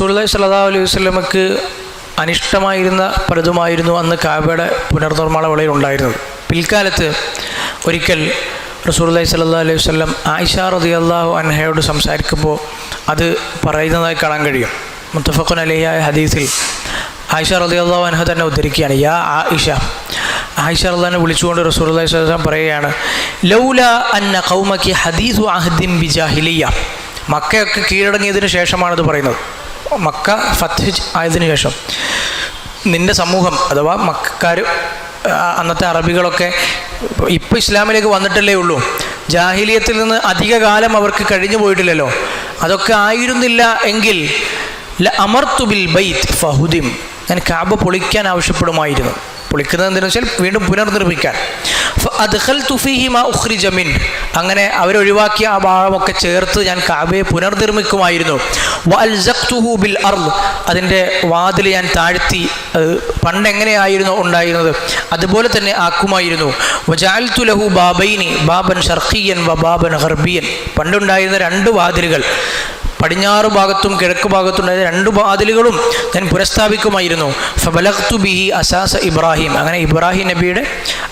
റസൂലുള്ളാഹി സ്വല്ലല്ലാഹു അലൈഹി വസല്ലമക്ക് അനിഷ്ടമായിരുന്ന പലതുമായിരുന്നു അന്ന് കഅബയുടെ പുനർനിർമ്മാണ വേളയിൽ ഉണ്ടായിരുന്നത്. പിൽക്കാലത്ത് ഒരിക്കൽ റസൂലുള്ളാഹി സ്വല്ലല്ലാഹു അലൈഹി വസല്ലം ആയിഷ റളിയല്ലാഹു അൻഹയോട് സംസാരിക്കുമ്പോൾ അത് പറയുന്നതായി കാണാൻ കഴിയും. മുത്തഫഖുൻ അലൈഹിയായ ഹദീസിൽ ആയിഷ റളിയല്ലാഹു അൻഹ തന്നെ ഉദ്ധരിക്കുകയാണ്, യാ ആയിഷ റളിയല്ലാഹു വിളിച്ചുകൊണ്ട് റസൂലുള്ളാഹി സ്വല്ലല്ലാഹു അലൈഹി വസല്ലം പറയുകയാണ്, ലൗല അന്ന ഖൗമകി ഹദീസു അഹ്ദിൻ ബിജാഹിലിയ്യ. മക്കയൊക്കെ കീഴടങ്ങിയതിന് ശേഷമാണിത് പറയുന്നത്. മക്ക ഫത്ഹ് ആയതിനു ശേഷം നിൻ്റെ സമൂഹം അഥവാ മക്കാർ, അന്നത്തെ അറബികളൊക്കെ ഇപ്പോൾ ഇസ്ലാമിലേക്ക് വന്നിട്ടല്ലേ ഉള്ളൂ. ജാഹിലിയത്തിൽ നിന്ന് അധിക കാലം അവർക്ക് കഴിഞ്ഞു പോയിട്ടില്ലല്ലോ. അതൊക്കെ ആയിരുന്നില്ല എങ്കിൽ അമർത്തു ബിൽ ബൈത്ത് ഫഹുദിം, ഞാൻ കഅബ പൊളിക്കാൻ ആവശ്യപ്പെടുമായിരുന്നു. പൊളിക്കുന്നത് എന്തെന്ന് വെച്ചാൽ വീണ്ടും പുനർനിർമ്മിക്കാൻ. ഫഅദ്ഖൽതു ഫീഹി മാ ഉഖ്രിജ മിൻ, അങ്ങനെ അവരൊഴിവാക്കിയ ആ ഭാഗമൊക്കെ ചേർത്ത് ഞാൻ കഅബയെ പുനർനിർമ്മിക്കുമായിരുന്നു. വഅൽസഖ്തുഹു ബിൽ അർദ്, അതിൻ്റെ വാതിൽ ഞാൻ താഴ്ത്തി പണ്ട് എങ്ങനെയായിരുന്നു ഉണ്ടായിരുന്നത് അതുപോലെ തന്നെ ആക്കുമായിരുന്നു. വജഅൽതു ലഹു ബാബൈനി, ബാബൻ ശർഖിയൻ വ ബാബൻ ഗർബിയൻ, പണ്ടുണ്ടായിരുന്ന രണ്ട് വാതിലുകൾ, പടിഞ്ഞാറ് ഭാഗത്തും കിഴക്ക് ഭാഗത്തുണ്ടായ രണ്ട് വാതിലുകളും ഞാൻ പുനഃസ്ഥാപിക്കുമായിരുന്നു. ഫബലഗ്തു ബിഹി അസാസ ഇബ്രാഹിം, അങ്ങനെ ഇബ്രാഹിം നബിയുടെ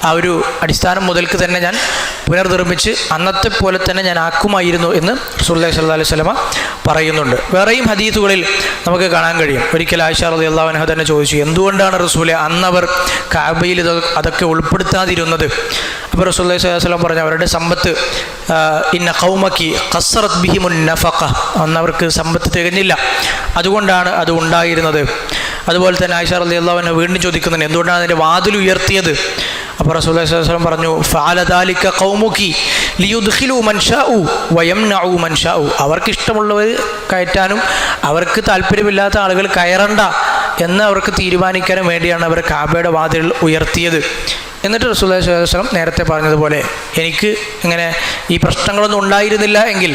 ആ ഒരു അടിസ്ഥാനം മുതൽക്ക് തന്നെ ഞാൻ പുനർനിർമ്മിച്ച് അന്നത്തെ പോലെ തന്നെ ഞാൻ ആക്കുമായിരുന്നു എന്ന് റസൂലുള്ളാഹി സ്വല്ലല്ലാഹു അലൈഹി വസല്ലമ പറയുന്നുണ്ട്. വേറെയും ഹദീസുകളിൽ നമുക്ക് കാണാൻ കഴിയും. ഒരിക്കൽ ആയിഷ റളിയല്ലാഹു അൻഹ തന്നെ ചോദിച്ചു, എന്തുകൊണ്ടാണ് റസൂലെ അന്നവർ കഅബയിൽ അതൊക്കെ ഉൾപ്പെടുത്താതിരുന്നത്? അപ്പോൾ റസൂലുള്ളാഹി സ്വല്ലല്ലാഹു അലൈഹി വസല്ലം പറഞ്ഞു, അവരുടെ സമ്പത്ത്, ഇന്ന ഖൗമകി ഖസ്സറത് ബിഹിമുൻ നഫഖ, അന്നവർക്ക് സമ്പത്ത് തികഞ്ഞില്ല, അതുകൊണ്ടാണ് അത് ഉണ്ടായിരുന്നത്. അതുപോലെ തന്നെ ആയിഷ റളിയല്ലാഹു അൻഹ വീണ്ടും ചോദിക്കുന്നുണ്ട്, എന്തുകൊണ്ടാണ് അതിൻ്റെ വാതിൽ ഉയർത്തിയത്? അപ്പോൾ റസൂലുള്ളാഹി സ്വല്ലല്ലാഹു അലൈഹി വസല്ലം പറഞ്ഞു, ഫഅല ദാലിക ഖൗമുകി ലിയുദ്ഖിലു മൻ ശാഉ വയംനഉ മൻ ശാഉ, അവർക്ക് ഇഷ്ടമുള്ളവർ കയറ്റാനും അവർക്ക് താല്പര്യമില്ലാത്ത ആളുകൾ കയറണ്ട എന്ന് അവർക്ക് തീരുമാനിക്കാനും വേണ്ടിയാണ് അവർ കഅബയുടെ വാതിൽ ഉയർത്തിയത്. എന്നിട്ട് റസൂലുള്ളാഹി സ്വല്ലല്ലാഹു അലൈഹി വസല്ലം നേരത്തെ പറഞ്ഞതുപോലെ എനിക്ക് ഇങ്ങനെ ഈ പ്രശ്നങ്ങളൊന്നും ഉണ്ടായിരുന്നില്ല എങ്കിൽ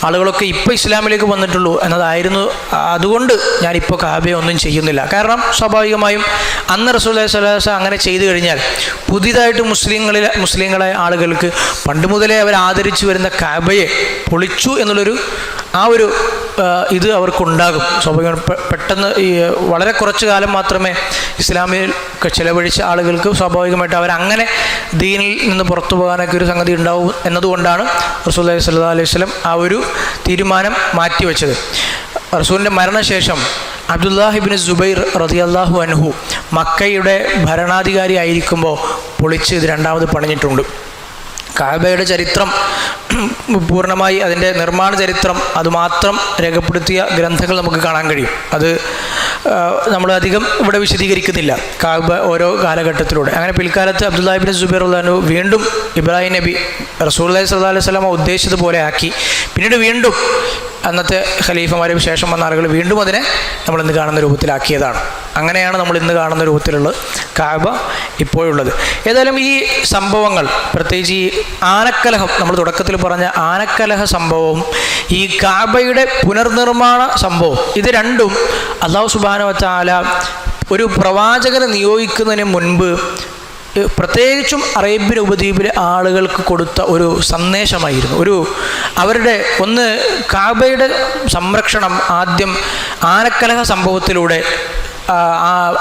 ആളുകളൊക്കെ ഇപ്പോൾ ഇസ്ലാമിലേക്ക് വന്നിട്ടുള്ളൂ എന്നതായിരുന്നു, അതുകൊണ്ട് ഞാനിപ്പോൾ കഅബയെ ഒന്നും ചെയ്യുന്നില്ല. കാരണം സ്വാഭാവികമായും അന്ന് റസൂലുള്ളാഹി സ്വല്ലല്ലാഹു അലൈഹി വസല്ലം അങ്ങനെ ചെയ്തു കഴിഞ്ഞാൽ പുതിയതായിട്ട് മുസ്ലിങ്ങളായ ആളുകൾക്ക് പണ്ട് മുതലേ അവർ ആദരിച്ചു വരുന്ന കഅബയെ പൊളിച്ചു എന്നുള്ളൊരു ആ ഒരു ഇത് അവർക്കുണ്ടാകും. സ്വാഭാവികമായി പെട്ടെന്ന് ഈ വളരെ കുറച്ച് കാലം മാത്രമേ ഇസ്ലാമിൽ ചിലവഴിച്ച ആളുകൾക്ക് സ്വാഭാവികമായിട്ട് അവരങ്ങനെ ദീനിൽ നിന്ന് പുറത്തു പോകാനൊക്കെ ഒരു സംഗതി ഉണ്ടാവും എന്നതുകൊണ്ടാണ് റസൂലുള്ളാഹി സ്വല്ലല്ലാഹു അലൈഹി വസല്ലം ആ ഒരു തീരുമാനം മാറ്റിവെച്ചത്. റസൂലിൻ്റെ മരണശേഷം അബ്ദുല്ലാഹി ഇബ്നു സുബൈർ റളിയല്ലാഹു അൻഹു മക്കയുടെ ഭരണാധികാരി ആയിരിക്കുമ്പോൾ പൊളിച്ച് ഇത് രണ്ടാമത് പണിഞ്ഞിട്ടുണ്ട്. കഅബയുടെ ചരിത്രം പൂർണ്ണമായി, അതിൻ്റെ നിർമ്മാണ ചരിത്രം അതുമാത്രം രേഖപ്പെടുത്തിയ ഗ്രന്ഥങ്ങൾ നമുക്ക് കാണാൻ കഴിയും. അത് നമ്മൾ അധികം ഇവിടെ വിശദീകരിക്കുന്നില്ല. കഅബ ഓരോ കാലഘട്ടത്തിലൂടെ അങ്ങനെ പിൽക്കാലത്ത് അബ്ദുല്ലാഹി ഇബ്നു സുബൈർ റളിയല്ലാഹു അൻഹു വീണ്ടും ഇബ്രാഹിം നബി റസൂലുള്ളാഹി സ്വല്ലല്ലാഹു അലൈഹി വസല്ലം ഉദ്ദേശിച്ചതുപോലെ ആക്കി. പിന്നീട് വീണ്ടും അന്നത്തെ ഖലീഫമാരും ശേഷം വന്ന ആളുകൾ വീണ്ടും അതിനെ നമ്മളിന്ന് കാണുന്ന രൂപത്തിലാക്കിയതാണ്. അങ്ങനെയാണ് നമ്മൾ ഇന്ന് കാണുന്ന രൂപത്തിലുള്ള കഅബ ഇപ്പോഴുള്ളത്. ഏതായാലും ഈ സംഭവങ്ങൾ, പ്രത്യേകിച്ച് ഈ ആനക്കലഹം, നമ്മൾ തുടക്കത്തിൽ പറഞ്ഞ ആനക്കലഹ സംഭവവും ഈ കഅബയുടെ പുനർനിർമ്മാണ സംഭവം, ഇത് രണ്ടും അല്ലാഹു സുബ്ഹാനഹു വ തആല ഒരു പ്രവാചകനെ നിയോഗിക്കുന്നതിന് മുൻപ് പ്രത്യേകിച്ചും അറേബ്യൻ ഉപദ്വീപിലെ ആളുകൾക്ക് കൊടുത്ത ഒരു സന്ദേശമായിരുന്നു. അവരുടെ കഅബയുടെ സംരക്ഷണം ആദ്യം ആനക്കലഹ സംഭവത്തിലൂടെ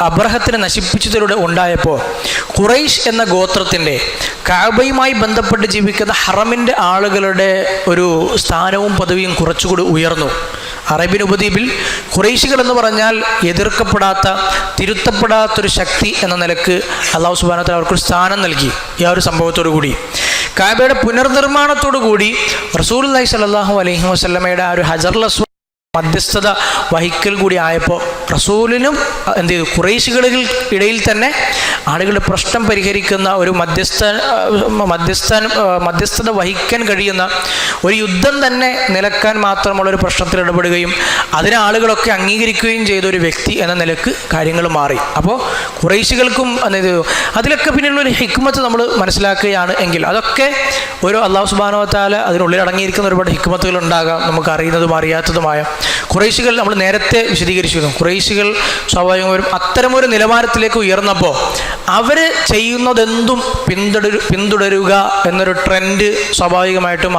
അബ്രഹത്തിനെ നശിപ്പിച്ചതിലൂടെ ഉണ്ടായപ്പോൾ ഖുറൈശ് എന്ന ഗോത്രത്തിൻ്റെ കഅബയുമായി ബന്ധപ്പെട്ട് ജീവിക്കുന്ന ഹറമിൻ്റെ ആളുകളുടെ ഒരു സ്ഥാനവും പദവിയും കുറച്ചുകൂടി ഉയർന്നു. അറേബ്യൻ ഉപദ്വീപിൽ ഖുറൈശികൾ എന്ന് പറഞ്ഞാൽ എതിർക്കപ്പെടാത്ത, തിരുത്തപ്പെടാത്തൊരു ശക്തി എന്ന നിലക്ക് അല്ലാഹു സുബ്ഹാനഹു വ തആല അവർക്കൊരു സ്ഥാനം നൽകി. ഈ ഒരു സംഭവത്തോടു കൂടി കഅബയുടെ പുനർനിർമ്മാണത്തോടു കൂടി റസൂലുള്ളാഹി സ്വല്ലല്ലാഹു അലൈഹി വസല്ലമയുടെ ആ ഒരു ഹജറുൽ അസ്വദ് മധ്യസ്ഥത വഹിക്കൽ കൂടി ആയപ്പോൾ റസൂലിനും എന്ത് ചെയ്തു, ഖുറൈശികളിൽ ഇടയിൽ തന്നെ ആളുകളുടെ പ്രശ്നം പരിഹരിക്കുന്ന ഒരു മധ്യസ്ഥത വഹിക്കാൻ കഴിയുന്ന ഒരു യുദ്ധം തന്നെ നിലക്കാൻ മാത്രമുള്ളൊരു പ്രശ്നത്തിൽ ഇടപെടുകയും അതിനെ ആളുകളൊക്കെ അംഗീകരിക്കുകയും ചെയ്ത ഒരു വ്യക്തി എന്ന നിലക്ക് കാര്യങ്ങൾ മാറി. അപ്പോൾ ഖുറൈശികൾക്കും അതിലൊക്കെ പിന്നിലുള്ളൊരു ഹിക്മത്ത് നമ്മൾ മനസ്സിലാക്കുകയാണ് എങ്കിൽ അതൊക്കെ ഒരു അല്ലാഹു സുബ്ഹാനഹു വ തആല അതിനുള്ളിൽ അടങ്ങിയിരിക്കുന്ന ഒരുപാട് ഹിക്മത്തുകൾ ഉണ്ടാകാം, നമുക്ക് അറിയുന്നതും അറിയാത്തതുമായ. ഖുറൈശികൾ നമ്മൾ നേരത്തെ വിശദീകരിച്ചിരുന്നു. ഖുറൈശികൾ സ്വാഭാവികമായും അത്തരമൊരു നിലവാരത്തിലേക്ക് ഉയർന്നപ്പോൾ അവർ ചെയ്യുന്നതെന്തും പിന്തുടരുക എന്നൊരു ട്രെൻഡ് സ്വാഭാവികമായിട്ടും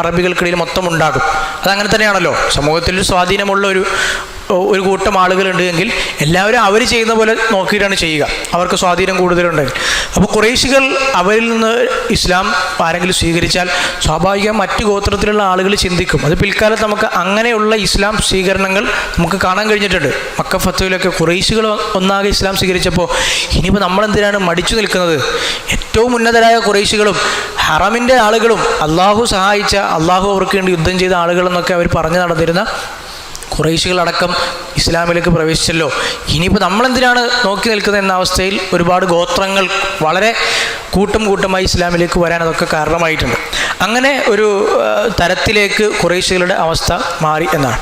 അറബികൾക്കിടയിൽ മൊത്തം ഉണ്ടാകും. അതങ്ങനെ തന്നെയാണല്ലോ. സമൂഹത്തിൽ സ്വാധീനമുള്ള ഒരു ഒരു കൂട്ടം ആളുകളുണ്ട് എങ്കിൽ എല്ലാവരും അവർ ചെയ്യുന്ന പോലെ നോക്കിയിട്ടാണ് ചെയ്യുക, അവർക്ക് സ്വാധീനം കൂടുതലുണ്ടെങ്കിൽ. അപ്പോൾ ഖുറൈശികൾ അവരിൽ നിന്ന് ഇസ്ലാം ആരെങ്കിലും സ്വീകരിച്ചാൽ സ്വാഭാവികം മറ്റ് ഗോത്രത്തിലുള്ള ആളുകൾ ചിന്തിക്കും. അത് പിൽക്കാലത്ത് നമുക്ക് അങ്ങനെയുള്ള ഇസ്ലാം സ്വീകരണങ്ങൾ നമുക്ക് കാണാൻ കഴിഞ്ഞിട്ടുണ്ട്. മക്ക ഫത്വയിലൊക്കെ ഖുറൈശികൾ ഒന്നാകെ ഇസ്ലാം സ്വീകരിച്ചപ്പോൾ ഇനിയിപ്പോൾ നമ്മളെന്തിനാണ് മടിച്ചു നിൽക്കുന്നത്? ഏറ്റവും ഉന്നതരായ ഖുറൈശികളും ഹറമിൻ്റെ ആളുകളും അള്ളാഹു സഹായിച്ച, അള്ളാഹു അവർക്ക് വേണ്ടി യുദ്ധം ചെയ്ത ആളുകളെന്നൊക്കെ അവർ പറഞ്ഞു നടന്നിരുന്ന ഖുറൈശികളടക്കം ഇസ്ലാമിലേക്ക് പ്രവേശിച്ചല്ലോ, ഇനിയിപ്പോൾ നമ്മളെന്തിനാണ് നോക്കി നിൽക്കുന്നത് എന്ന അവസ്ഥയിൽ ഒരുപാട് ഗോത്രങ്ങൾ വളരെ കൂട്ടമായി ഇസ്ലാമിലേക്ക് വരാൻ അതൊക്കെ കാരണമായിട്ടുണ്ട്. അങ്ങനെ ഒരു തരത്തിലേക്ക് ഖുറൈശികളുടെ അവസ്ഥ മാറി എന്നാണ്.